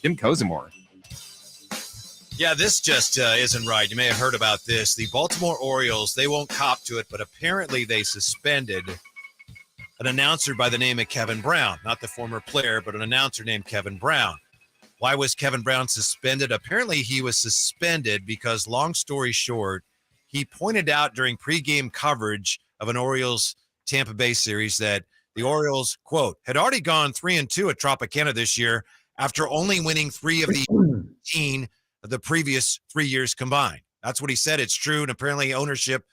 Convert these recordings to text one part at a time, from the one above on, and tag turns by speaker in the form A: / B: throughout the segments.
A: Jim Kozimor.
B: Yeah, this just isn't right. You may have heard about this. The Baltimore Orioles, they won't cop to it, but apparently they suspended an announcer by the name of Kevin Brown. Not the former player, but an announcer named Kevin Brown. Why was Kevin Brown suspended? Apparently he was suspended because, long story short, he pointed out during pregame coverage of an Orioles Tampa Bay series that the Orioles, quote, had already gone 3-2 at Tropicana this year after only winning 3 of the 18 of the previous 3 years combined. That's what he said. It's true. And apparently ownership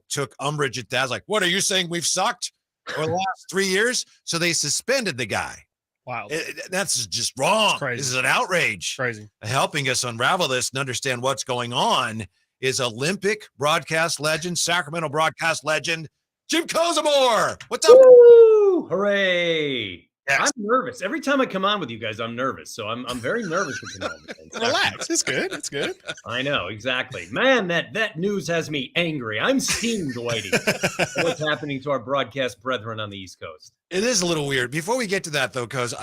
B: took umbrage at that. Like, what are you saying? We've sucked for the last 3 years? So they suspended the guy.
C: Wow.
B: That's just wrong. This is an outrage.
C: Crazy.
B: Helping us unravel this and understand what's going on is Olympic broadcast legend, Sacramento broadcast legend, Jim Kozimor. What's up?
D: Woo! Hooray!
B: Yes.
D: I'm nervous. Every time I come on with you guys, I'm nervous. So I'm very nervous at the moment.
C: Relax. It's good. It's good.
D: I know, exactly. Man, that news has me angry. I'm steamed, Whitey. What's happening to our broadcast brethren on the East Coast?
B: It is a little weird. Before we get to that, though, Coz,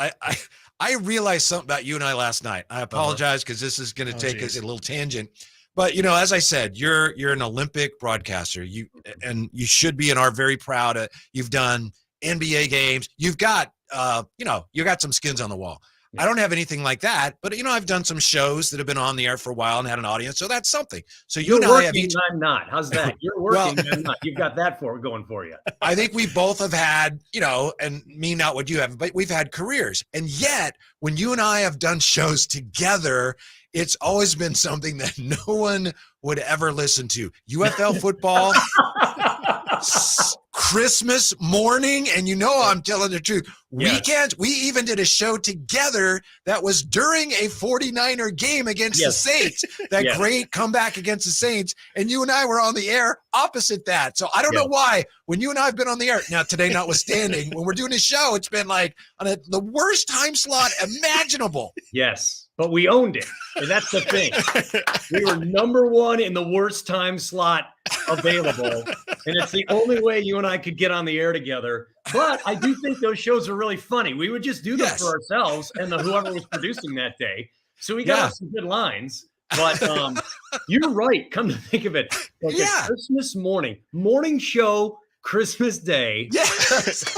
B: I realized something about you and I last night. I apologize because this is going to take us a little tangent. But, you know, as I said, you're an Olympic broadcaster. You should be and are very proud of. You've done NBA games. You've got you got some skins on the wall. I don't have anything like that, but I've done some shows that have been on the air for a while and had an audience, so that's something. So
D: You're
B: and I
D: working,
B: have each.
D: I'm not. How's that? You're working, I'm not. You've got that going for you.
B: I think we both have had, and me not what you have, but we've had careers. And yet, when you and I have done shows together, it's always been something that no one would ever listen to. UFL football. Christmas morning, and I'm telling the truth.
D: Yes.
B: Weekends, we even did a show together that was during a 49er game against the Saints. That great comeback against the Saints, and you and I were on the air opposite that. So I don't know why, when you and I have been on the air, now today notwithstanding, when we're doing a show, it's been like on the worst time slot imaginable.
D: Yes, but we owned it. And that's the thing. We were number one in the worst time slot available. And it's the only way you and I could get on the air together. But I do think those shows are really funny. We would just do them for ourselves and whoever was producing that day. So we got some good lines. But you're right. Come to think of it. Like a Christmas morning show, Christmas Day.
B: Yes.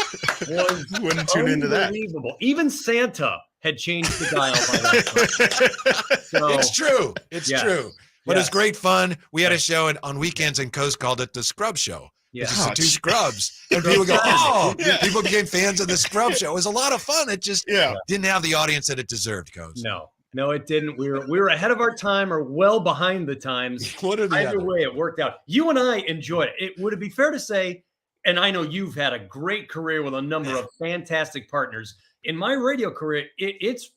D: Was
C: wouldn't tune into that.
D: Unbelievable. Even Santa had changed the dial by that time. So,
B: it's true. It's true. But it's great fun. We had a show on weekends, and Coast called it the Scrub Show. Yeah. It's the two scrubs. And people go, people became fans of the Scrub Show. It was a lot of fun. It just didn't have the audience that it deserved, Coast.
D: No, it didn't. We were ahead of our time or well behind the times. Either way, it worked out. You and I enjoyed it. Would it be fair to say, and I know you've had a great career with a number of fantastic partners. In my radio career, it's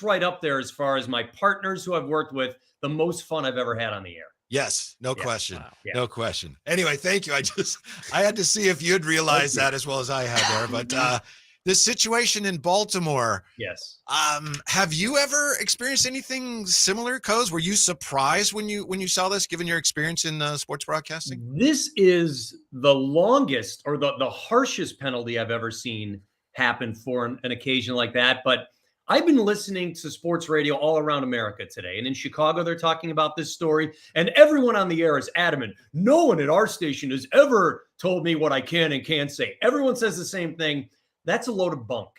D: right up there as far as my partners who I've worked with, the most fun I've ever had on the air.
B: Yes, no question. Wow. No question. Anyway, thank you. I had to see if you'd realize that as well as I had there. But this situation in Baltimore.
D: Yes.
B: Have you ever experienced anything similar, Coz? Were you surprised when you saw this, given your experience in sports broadcasting?
D: This is the longest or the harshest penalty I've ever seen happen for an occasion like that. But I've been listening to sports radio all around America today. And in Chicago, they're talking about this story. And everyone on the air is adamant. No one at our station has ever told me what I can and can't say. Everyone says the same thing. That's a load of bunk.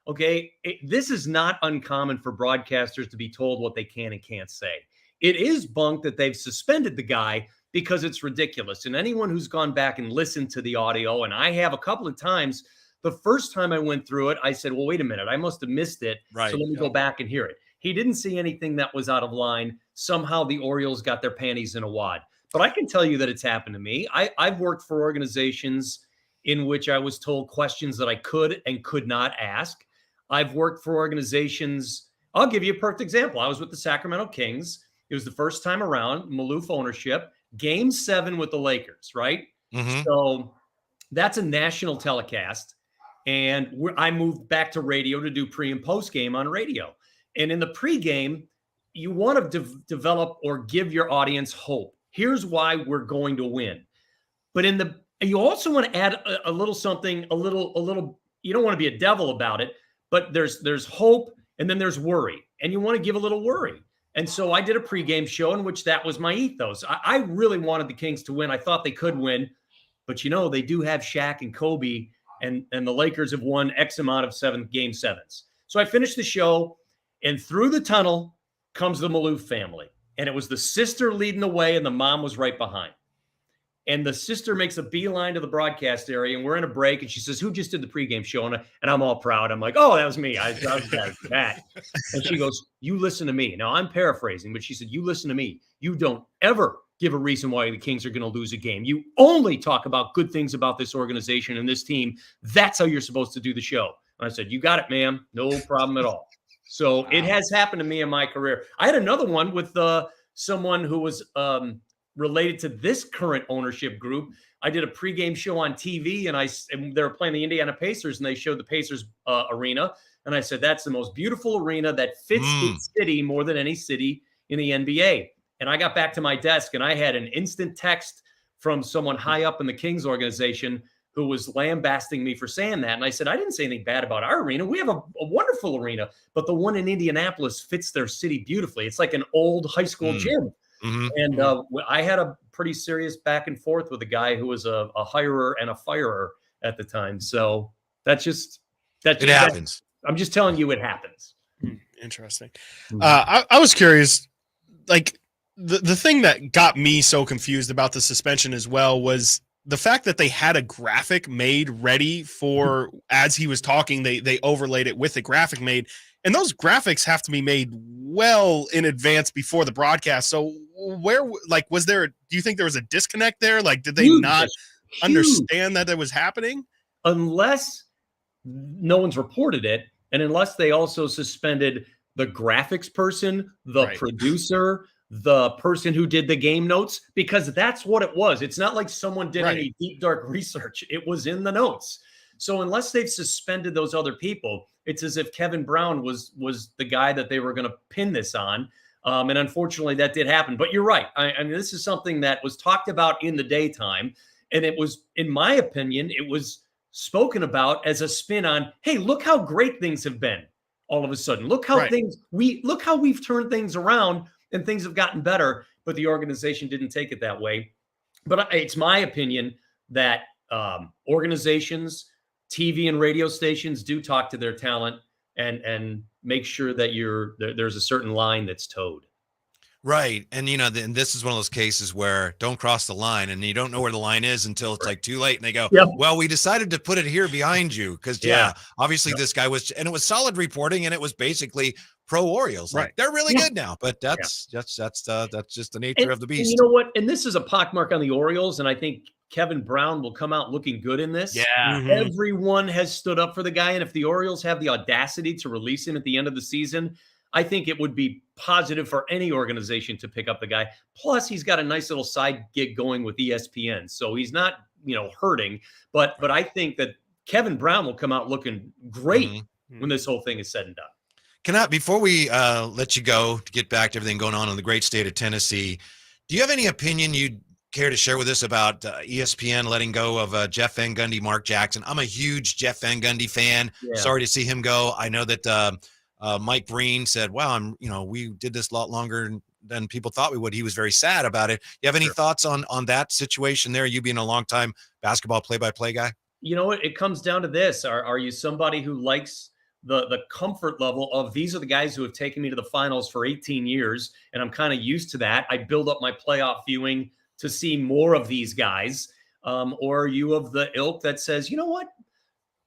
D: Okay. This is not uncommon for broadcasters to be told what they can and can't say. It is bunk that they've suspended the guy because it's ridiculous. And anyone who's gone back and listened to the audio, and I have a couple of times, the first time I went through it, I said, well, wait a minute, I must have missed it.
B: Right.
D: So let me go back and hear it. He didn't see anything that was out of line. Somehow the Orioles got their panties in a wad. But I can tell you that it's happened to me. I've worked for organizations in which I was told questions that I could and could not ask. I've worked for organizations. I'll give you a perfect example. I was with the Sacramento Kings. It was the first time around, Maloof ownership, Game 7 with the Lakers, right?
B: Mm-hmm.
D: So that's a national telecast. And I moved back to radio to do pre and post game on radio. And in the pregame, you want to develop or give your audience hope. Here's why we're going to win. But you also want to add a little something, a little. You don't want to be a devil about it, but there's hope and then there's worry. and you want to give a little worry. And so I did a pregame show in which that was my ethos. I really wanted the Kings to win. I thought they could win, but they do have Shaq and Kobe, and the Lakers have won X amount of game sevens. So I finished the show, and through the tunnel comes the Maloof family. And it was the sister leading the way, and the mom was right behind. And the sister makes a beeline to the broadcast area, and we're in a break, and she says, "Who just did the pregame show?" And I'm all proud. I'm like, "Oh, that was me. I was that." And she goes, "You listen to me." Now, I'm paraphrasing, but she said, "You listen to me. You don't ever give a reason why the Kings are going to lose a game. You only talk about good things about this organization and this team. That's how you're supposed to do the show." And I said, "You got it, ma'am. No problem at all." So it has happened to me in my career. I had another one with someone who was related to this current ownership group. I did a pregame show on TV, and they were playing the Indiana Pacers, and they showed the Pacers arena. And I said, "That's the most beautiful arena that fits its city more than any city in the NBA." And I got back to my desk, and I had an instant text from someone high up in the Kings organization who was lambasting me for saying that. And I said, "I didn't say anything bad about our arena. We have a wonderful arena, but the one in Indianapolis fits their city beautifully. It's like an old high school gym."
B: Mm-hmm.
D: And I had a pretty serious back and forth with a guy who was a hirer and a firer at the time. So it happens. I'm just telling you, it happens.
C: Interesting. I was curious, like the thing that got me so confused about the suspension as well was the fact that they had a graphic made ready for, as he was talking, they overlaid it with a graphic made. And those graphics have to be made well in advance before the broadcast. So do you think there was a disconnect there? Like, did they not understand that was happening?
D: Unless no one's reported it, and unless they also suspended the graphics person, the producer, the person who did the game notes, because that's what it was. It's not like someone did any deep, dark research. It was in the notes. So unless they've suspended those other people, it's as if Kevin Brown was the guy that they were going to pin this on. And unfortunately, that did happen. But you're right. I mean, this is something that was talked about in the daytime. And it was, in my opinion, it was spoken about as a spin on, hey, look how great things have been all of a sudden. Look how look how we've turned things around and things have gotten better. But the organization didn't take it that way. But it's my opinion that organizations, TV and radio stations do talk to their talent and make sure that there's a certain line that's towed.
B: Right. And, and this is one of those cases where don't cross the line, and you don't know where the line is until it's like too late. And they go, well, we decided to put it here behind you. Cause obviously this guy and it was solid reporting, and it was basically pro Orioles. Like they're really good now, but that's just the nature of the beast.
D: And you know what? And this is a pockmark on the Orioles. And I think Kevin Brown will come out looking good in this.
B: Yeah.
D: Everyone has stood up for the guy. And if the Orioles have the audacity to release him at the end of the season, I think it would be positive for any organization to pick up the guy. Plus, he's got a nice little side gig going with ESPN. So he's not, hurting. But I think that Kevin Brown will come out looking great when this whole thing is said and done.
B: Before we let you go to get back to everything going on in the great state of Tennessee, do you have any opinion you'd care to share with us about ESPN letting go of Jeff Van Gundy, Mark Jackson? I'm a huge Jeff Van Gundy fan. Yeah. Sorry to see him go. I know that Mike Breen said, well, we did this a lot longer than people thought we would. He was very sad about it. You have any thoughts on that situation there? You being a longtime basketball play-by-play guy?
D: It comes down to this. Are you somebody who likes the comfort level of these are the guys who have taken me to the finals for 18 years, and I'm kind of used to that. I build up my playoff viewing to see more of these guys. Or are you of the ilk that says, you know what?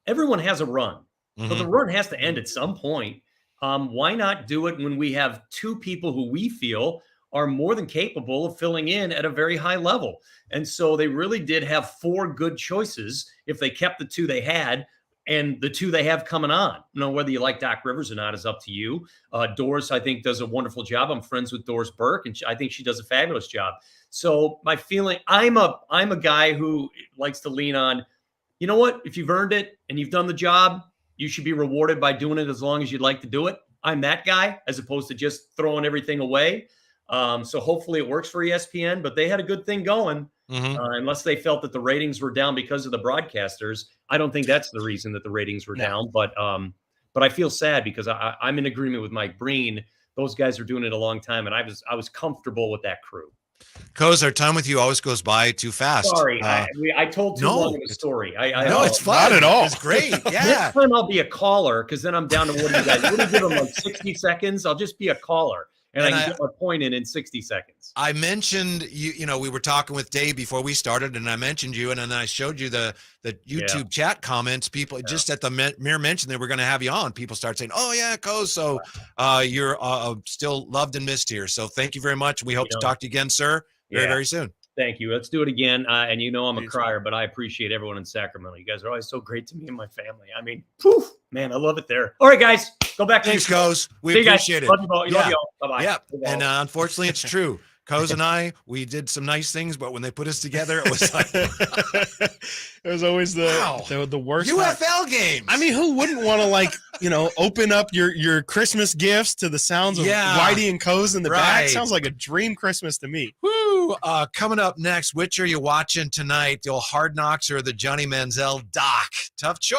D: Everyone has a run, but the run has to end at some point. Why not do it when we have two people who we feel are more than capable of filling in at a very high level? And so they really did have four good choices if they kept the two they had and the two they have coming on. Whether you like Doc Rivers or not is up to you. Doris, I think, does a wonderful job. I'm friends with Doris Burke, and I think she does a fabulous job. So my feeling, I'm a guy who likes to lean on, you know what? If you've earned it and you've done the job, you should be rewarded by doing it as long as you'd like to do it. I'm that guy, as opposed to just throwing everything away. So hopefully it works for ESPN, but they had a good thing going. Unless they felt that the ratings were down because of the broadcasters. I don't think that's the reason that the ratings were down, but But I feel sad because I'm in agreement with Mike Breen. Those guys are doing it a long time, and I was comfortable with that crew.
B: Coz, our time with you always goes by too fast.
D: Sorry, I told too long of a story.
B: No, it's fun.
C: Not at all.
B: It's great. Yeah.
D: Next time I'll be a caller, because then I'm down to what do you guys? What do you give them, like 60 seconds? I'll just be a caller, and I can get my point in 60 seconds.
B: I mentioned you. You know, we were talking with Dave before we started, and I mentioned you, and then I showed you the YouTube chat comments. People just at the mere mention that we're going to have you on, people start saying, "Oh yeah, Coz, so you're still loved and missed here." So thank you very much. We hope to talk to you again, sir, very very soon.
D: Thank you. Let's do it again. And I'm a crier, but I appreciate everyone in Sacramento. You guys are always so great to me and my family. I mean, poof, man, I love it there. All right, guys, go back.
B: Thanks, Coz. We appreciate it.
D: Love you all. Love you all. Bye-bye.
B: Yeah. And unfortunately, it's true. Coz and I, we did some nice things, but when they put us together, it was like
C: it was always the worst
B: UFL games.
C: I mean, who wouldn't want to open up your Christmas gifts to the sounds of Whitey and Coz in the back? Sounds like a dream Christmas to me.
B: Woo! Coming up next, which are you watching tonight? The old Hard Knocks or the Johnny Manziel doc? Tough choice.